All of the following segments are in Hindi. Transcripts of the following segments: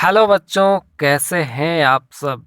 हेलो बच्चों, कैसे हैं आप सब।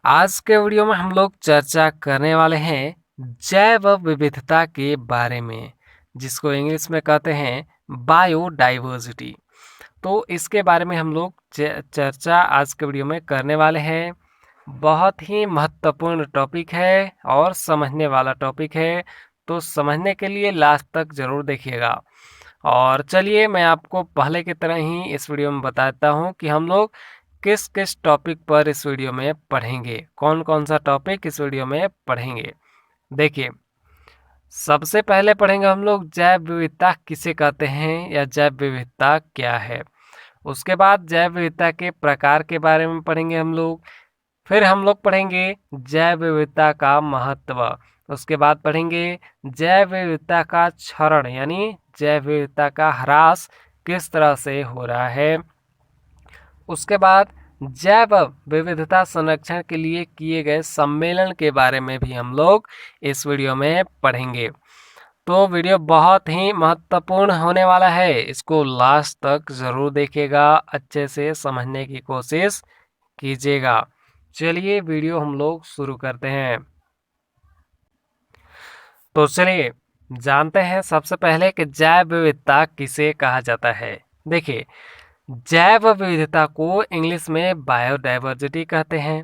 आज के वीडियो में हम लोग चर्चा करने वाले हैं जैव विविधता के बारे में, जिसको इंग्लिश में कहते हैं बायोडाइवर्सिटी। तो इसके बारे में हम लोग चर्चा आज के वीडियो में करने वाले हैं। बहुत ही महत्वपूर्ण टॉपिक है और समझने वाला टॉपिक है, तो समझने के लिए लास्ट तक ज़रूर देखिएगा। और चलिए मैं आपको पहले की तरह ही इस वीडियो में बताता हूँ कि हम लोग किस किस टॉपिक पर इस वीडियो में पढ़ेंगे, कौन कौन सा टॉपिक इस वीडियो में पढ़ेंगे। देखिए, सबसे पहले पढ़ेंगे हम लोग जैव विविधता किसे कहते हैं या जैव विविधता क्या है। उसके बाद जैव विविधता के प्रकार के बारे में पढ़ेंगे हम लोग। फिर हम लोग पढ़ेंगे जैव विविधता का महत्व। उसके बाद पढ़ेंगे जैव विविधता का क्षरण यानी जैव विविधता का ह्रास किस तरह से हो रहा है। उसके बाद जैव विविधता संरक्षण के लिए किए गए सम्मेलन के बारे में भी हम लोग इस वीडियो में पढ़ेंगे। तो वीडियो बहुत ही महत्वपूर्ण होने वाला है, इसको लास्ट तक ज़रूर देखिएगा, अच्छे से समझने की कोशिश कीजिएगा। चलिए वीडियो हम लोग शुरू करते हैं। तो चलिए जानते हैं सबसे पहले कि जैव विविधता किसे कहा जाता है। देखिए, जैव विविधता को इंग्लिश में बायोडाइवर्सिटी कहते हैं।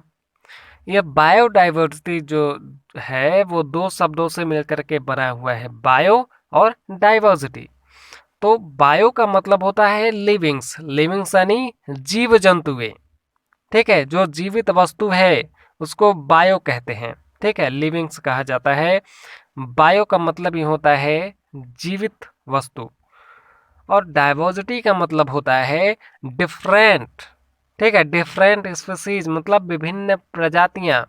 यह बायोडाइवर्सिटी जो है वो दो शब्दों से मिलकर के बना हुआ है, बायो और डाइवर्सिटी। तो बायो का मतलब होता है लिविंग्स, लिविंग्स यानी जीव जंतुएं। ठीक है, जो जीवित वस्तु है उसको बायो कहते हैं। ठीक है, लिविंग्स कहा जाता है। बायो का मतलब ही होता है जीवित वस्तु, और डाइवर्सिटी का मतलब होता है डिफरेंट। ठीक है, डिफरेंट स्पीसीज मतलब विभिन्न प्रजातियां।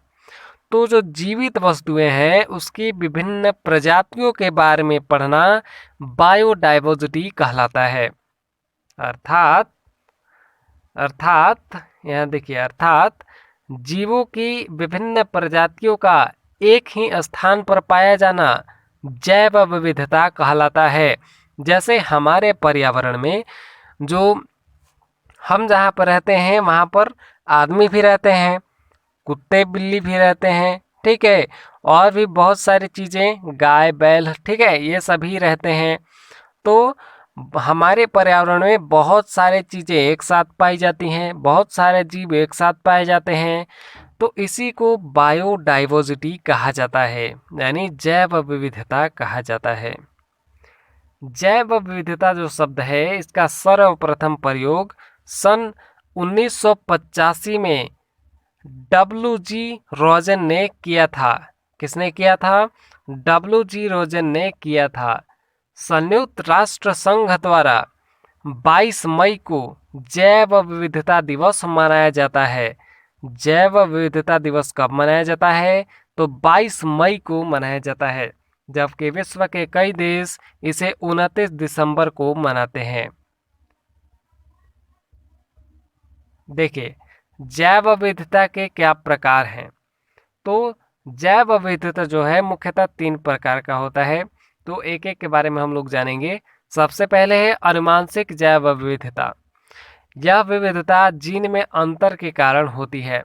तो जो जीवित वस्तुएं हैं उसकी विभिन्न प्रजातियों के बारे में पढ़ना बायोडाइवर्सिटी कहलाता है। अर्थात अर्थात यहाँ देखिए, अर्थात जीवों की विभिन्न प्रजातियों का एक ही स्थान पर पाया जाना जैव विविधता कहलाता है। जैसे हमारे पर्यावरण में जो हम जहाँ पर रहते हैं वहाँ पर आदमी भी रहते हैं, कुत्ते बिल्ली भी रहते हैं। ठीक है, और भी बहुत सारी चीज़ें, गाय बैल, ठीक है, ये सभी रहते हैं। तो हमारे पर्यावरण में बहुत सारे चीज़ें एक साथ पाई जाती हैं, बहुत सारे जीव एक साथ पाए जाते हैं। तो इसी को बायोडाइवर्सिटी कहा जाता है, यानी जैव विविधता कहा जाता है। जैव विविधता जो शब्द है इसका सर्वप्रथम प्रयोग सन 1985 में डब्ल्यू.जी. रोजन ने किया था। किसने किया था? डब्ल्यू.जी. रोजन ने किया था। संयुक्त राष्ट्र संघ द्वारा 22 मई को जैव विविधता दिवस मनाया जाता है। जैव विविधता दिवस कब मनाया जाता है? तो 22 मई को मनाया जाता है, जबकि विश्व के कई देश इसे 29 दिसंबर को मनाते हैं। देखिए, जैव विविधता के क्या प्रकार हैं। तो जैव विविधता जो है मुख्यतः 3 प्रकार का होता है। तो एक एक के बारे में हम लोग जानेंगे। सबसे पहले है अनुवांशिक जैव विविधता। यह विविधता जीन में अंतर के कारण होती है।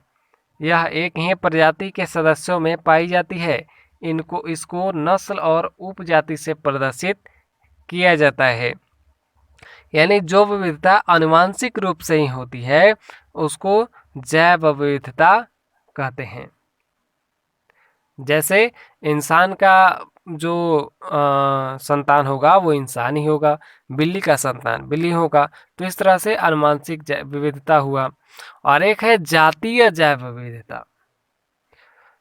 यह एक ही प्रजाति के सदस्यों में पाई जाती है। इसको नस्ल और उपजाति से प्रदर्शित किया जाता है। यानी जो विविधता आनुवंशिक रूप से ही होती है उसको जैव विविधता कहते हैं। जैसे इंसान का जो संतान होगा वो इंसान ही होगा, बिल्ली का संतान बिल्ली होगा। तो इस तरह से आनुवंशिक विविधता हुआ। और एक है जातीय जैव विविधता।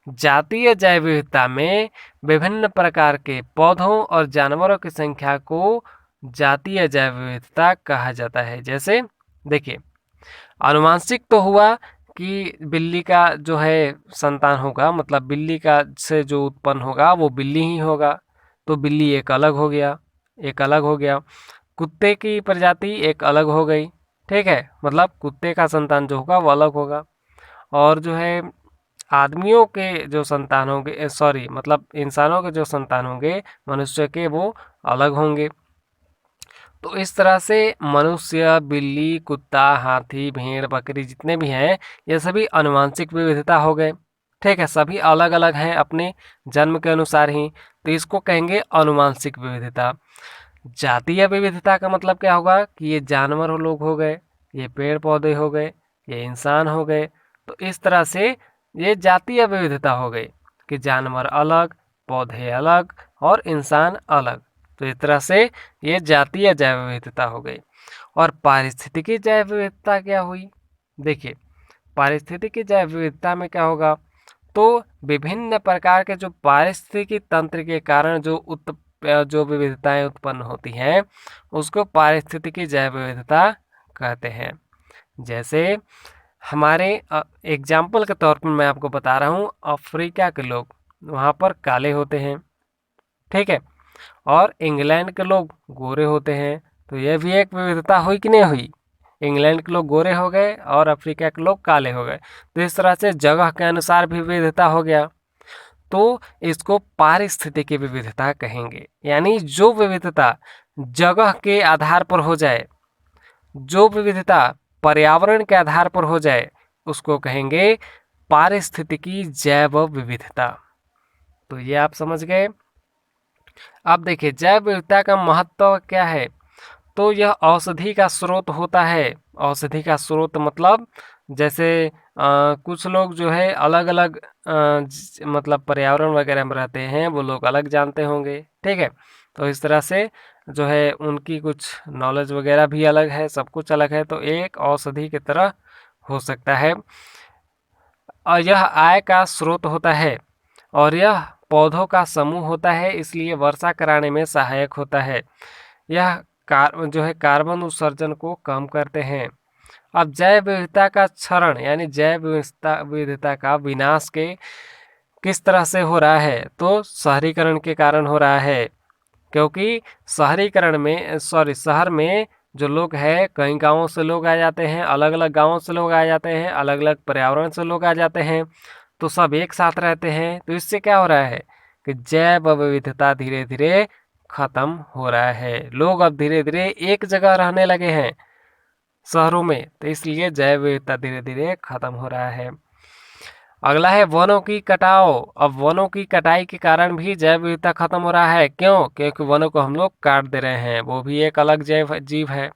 जातीय जैव विविधता में विभिन्न प्रकार के पौधों और जानवरों की संख्या को जातीय जैव विविधता कहा जाता है। जैसे देखिए, आनुवंशिक तो हुआ कि बिल्ली का जो है संतान होगा, मतलब बिल्ली का से जो उत्पन्न होगा वो बिल्ली ही होगा, तो बिल्ली एक अलग हो गया, एक अलग हो गया। कुत्ते की प्रजाति एक अलग हो गई। ठीक है, मतलब कुत्ते का संतान जो होगा वो अलग होगा। और जो है आदमियों के जो संतान होंगे, सॉरी मतलब इंसानों के जो संतान होंगे मनुष्य के, वो अलग होंगे। तो इस तरह से मनुष्य, बिल्ली, कुत्ता, हाथी, भेड़, बकरी जितने भी हैं, ये सभी आनुवंशिक विविधता हो गए। ठीक है, सभी अलग अलग हैं अपने जन्म के अनुसार ही, तो इसको कहेंगे आनुवंशिक विविधता। जातीय विविधता का मतलब क्या होगा कि ये जानवर लोग हो गए, ये पेड़ पौधे हो गए, ये इंसान हो गए। तो इस तरह से ये जातीय विविधता हो गई कि जानवर अलग, पौधे अलग और इंसान अलग। तो इस तरह से ये जातीय जैव विविधता हो गई। और पारिस्थितिकी जैव विविधता क्या हुई? देखिए, पारिस्थितिकी जैव विविधता में क्या होगा, तो विभिन्न प्रकार के जो पारिस्थितिकी तंत्र के कारण जो विविधताएं उत्पन्न होती हैं, उसको पारिस्थितिकी जैव विविधता कहते हैं। जैसे हमारे एग्जाम्पल के तौर पर मैं आपको बता रहा हूँ, अफ्रीका के लोग वहाँ पर काले होते हैं, ठीक है, और इंग्लैंड के लोग गोरे होते हैं। तो यह भी एक विविधता हुई कि नहीं हुई? इंग्लैंड के लोग गोरे हो गए और अफ्रीका के लोग काले हो गए। तो इस तरह से जगह के अनुसार भी विविधता हो गया। तो इसको पारिस्थितिकी विविधता कहेंगे, यानी जो विविधता जगह के आधार पर हो जाए, जो विविधता पर्यावरण के आधार पर हो जाए, उसको कहेंगे पारिस्थितिकी जैव विविधता। तो ये आप समझ गए। अब देखिए, जैव विविधता का महत्व क्या है? तो यह औषधि का स्रोत होता है। औषधि का स्रोत मतलब जैसे कुछ लोग जो है अलग अलग मतलब पर्यावरण वगैरह में रहते हैं, वो लोग अलग जानते होंगे, ठीक है। तो इस तरह से जो है उनकी कुछ नॉलेज वगैरह भी अलग है, सब कुछ अलग है। तो एक औषधि की तरह हो सकता है। और यह आय का स्रोत होता है, और यह पौधों का समूह होता है, इसलिए वर्षा कराने में सहायक होता है। यह जो है कार्बन उत्सर्जन को कम करते हैं। अब जैव विविधता का क्षरण यानी जैव विविधता का विनाश के किस तरह से हो रहा है? तो शहरीकरण के कारण हो रहा है, क्योंकि शहर में जो लोग हैं, कई गांवों से लोग आ जाते हैं, अलग अलग गांवों से लोग आ जाते हैं, अलग अलग पर्यावरण से लोग आ जाते हैं, तो सब एक साथ रहते हैं। तो इससे क्या हो रहा है कि जैव विविधता धीरे धीरे खत्म हो रहा है। लोग अब धीरे धीरे एक जगह रहने लगे हैं शहरों में, तो इसलिए जैव विविधता धीरे धीरे खत्म हो रहा है। अगला है वनों की कटाव। अब वनों की कटाई के कारण भी जैव विविधता खत्म हो रहा है। क्यों? क्योंकि वनों को हम लोग काट दे रहे हैं, वो भी एक अलग जैव जीव है,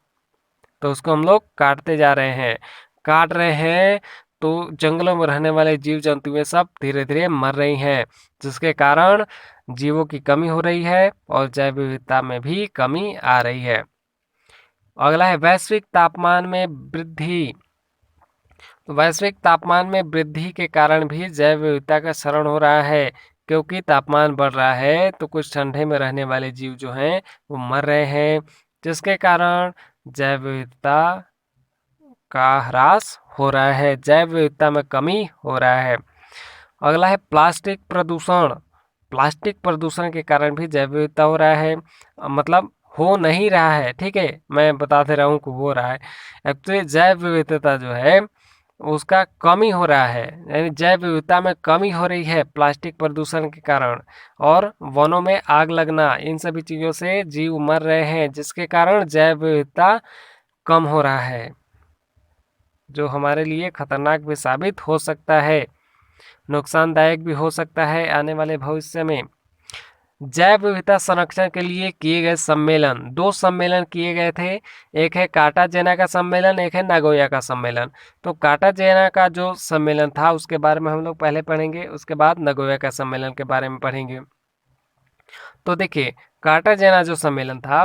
तो उसको हम लोग काटते जा रहे हैं। काट रहे हैं तो जंगलों में रहने वाले जीव जंतुएं सब धीरे धीरे मर रही हैं, जिसके कारण जीवों की कमी हो रही है और जैव विविधता में भी कमी आ रही है। अगला है वैश्विक तापमान में वृद्धि। तो वैश्विक तापमान में वृद्धि के कारण भी जैव विविधता का क्षरण हो रहा है, क्योंकि तापमान बढ़ रहा है तो कुछ ठंडे में रहने वाले जीव जो हैं वो मर रहे हैं, जिसके कारण जैव विविधता का ह्रास हो रहा है, जैव विविधता में कमी हो रहा है। अगला है प्लास्टिक प्रदूषण। प्लास्टिक प्रदूषण के कारण भी जैव विविधता हो रहा है, मतलब हो नहीं रहा है, ठीक है, मैं बता दे रहा हूँ कि हो रहा है। एक्चुअली जैव विविधता जो है उसका कमी हो रहा है, यानी जैव विविधता में कमी हो रही है प्लास्टिक प्रदूषण के कारण, और वनों में आग लगना, इन सभी चीज़ों से जीव मर रहे हैं, जिसके कारण जैव विविधता कम हो रहा है, जो हमारे लिए खतरनाक भी साबित हो सकता है, नुकसानदायक भी हो सकता है आने वाले भविष्य में। जैव विविधता संरक्षण के लिए किए गए सम्मेलन, 2 सम्मेलन किए गए थे। एक है कार्टाजेना का सम्मेलन, एक है नागोया का सम्मेलन। तो कार्टाजेना का जो सम्मेलन था उसके बारे में हम लोग पहले पढ़ेंगे, उसके बाद नागोया का सम्मेलन के बारे में पढ़ेंगे। तो देखिए, कार्टाजेना जो सम्मेलन था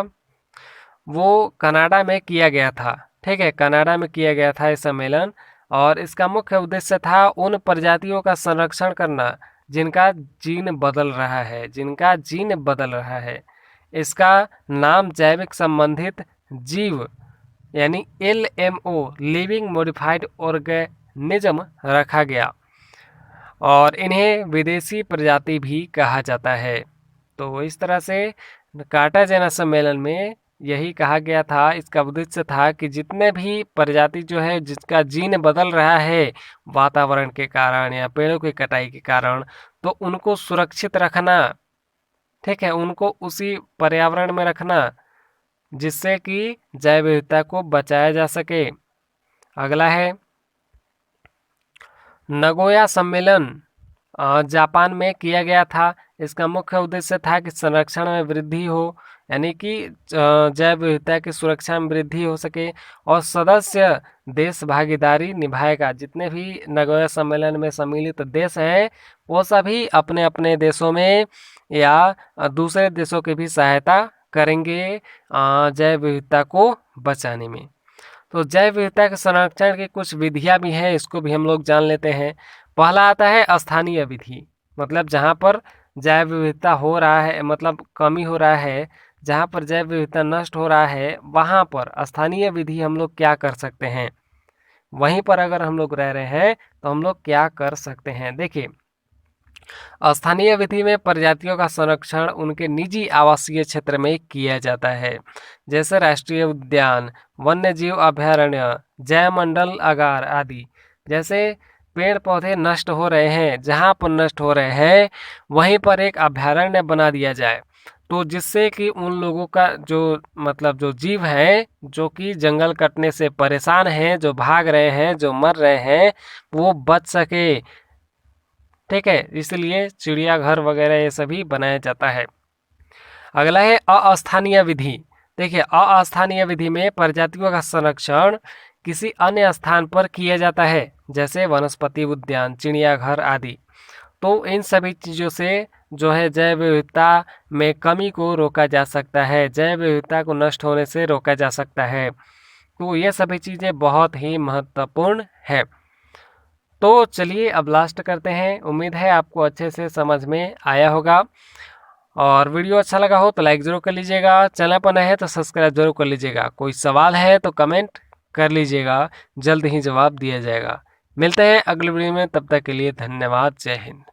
वो कनाडा में किया गया था, ठीक है, कनाडा में किया गया था ये सम्मेलन, और इसका मुख्य उद्देश्य था उन प्रजातियों का संरक्षण करना जिनका जीन बदल रहा है, जिनका जीन बदल रहा है। इसका नाम जैविक संबंधित जीव यानी LMO, लिविंग मॉडिफाइड ऑर्गेनिज्म रखा गया, और इन्हें विदेशी प्रजाति भी कहा जाता है। तो इस तरह से कार्टाजेना सम्मेलन में यही कहा गया था, इसका उद्देश्य था कि जितने भी प्रजाति जो है जिसका जीन बदल रहा है वातावरण के कारण या पेड़ों की कटाई के कारण, तो उनको सुरक्षित रखना, ठीक है, उनको उसी पर्यावरण में रखना जिससे कि जैव विविधता को बचाया जा सके। अगला है नगोया सम्मेलन जापान में किया गया था। इसका मुख्य उद्देश्य था कि संरक्षण में वृद्धि हो, यानी कि जैव विविधता की सुरक्षा में वृद्धि हो सके और सदस्य देश भागीदारी निभाएगा। जितने भी नगोया सम्मेलन में सम्मिलित देश हैं वो सभी अपने अपने देशों में या दूसरे देशों की भी सहायता करेंगे जैव विविधता को बचाने में। तो जैव विविधता के संरक्षण की कुछ विधियां भी हैं, इसको भी हम लोग जान लेते हैं। पहला आता है स्थानीय विधि, मतलब जहाँ पर जैव विविधता हो रहा है, मतलब कमी हो रहा है, जहाँ पर जैव विविधता नष्ट हो रहा है वहाँ पर स्थानीय विधि हम लोग क्या कर सकते हैं। वहीं पर अगर हम लोग रह रहे हैं तो हम लोग क्या कर सकते हैं। देखिए, स्थानीय विधि में प्रजातियों का संरक्षण उनके निजी आवासीय क्षेत्र में किया जाता है, जैसे राष्ट्रीय उद्यान, वन्य जीव अभयारण्य, जैवमंडल आगार आदि। जैसे पेड़ पौधे नष्ट हो रहे हैं, जहाँ पर नष्ट हो रहे हैं वहीं पर एक अभयारण्य बना दिया जाए, तो जिससे कि उन लोगों का जो मतलब जो जीव हैं जो कि जंगल कटने से परेशान हैं, जो भाग रहे हैं, जो मर रहे हैं, वो बच सके। ठीक है, इसलिए चिड़ियाघर वगैरह ये सभी बनाया जाता है। अगला है अस्थानीय विधि। देखिए, अस्थानीय विधि में प्रजातियों का संरक्षण किसी अन्य स्थान पर किया जाता है, जैसे वनस्पति उद्यान, चिड़ियाघर आदि। तो इन सभी चीज़ों से जो है जैव विविधता में कमी को रोका जा सकता है, जैव विविधता को नष्ट होने से रोका जा सकता है। तो ये सभी चीज़ें बहुत ही महत्वपूर्ण है। तो चलिए अब लास्ट करते हैं। उम्मीद है आपको अच्छे से समझ में आया होगा, और वीडियो अच्छा लगा हो तो लाइक ज़रूर कर लीजिएगा, चैनल पर नए हैं तो सब्सक्राइब जरूर कर लीजिएगा। कोई सवाल है तो कमेंट कर लीजिएगा, जल्द ही जवाब दिया जाएगा। मिलते हैं अगले वीडियो में, तब तक के लिए धन्यवाद। जय हिंद।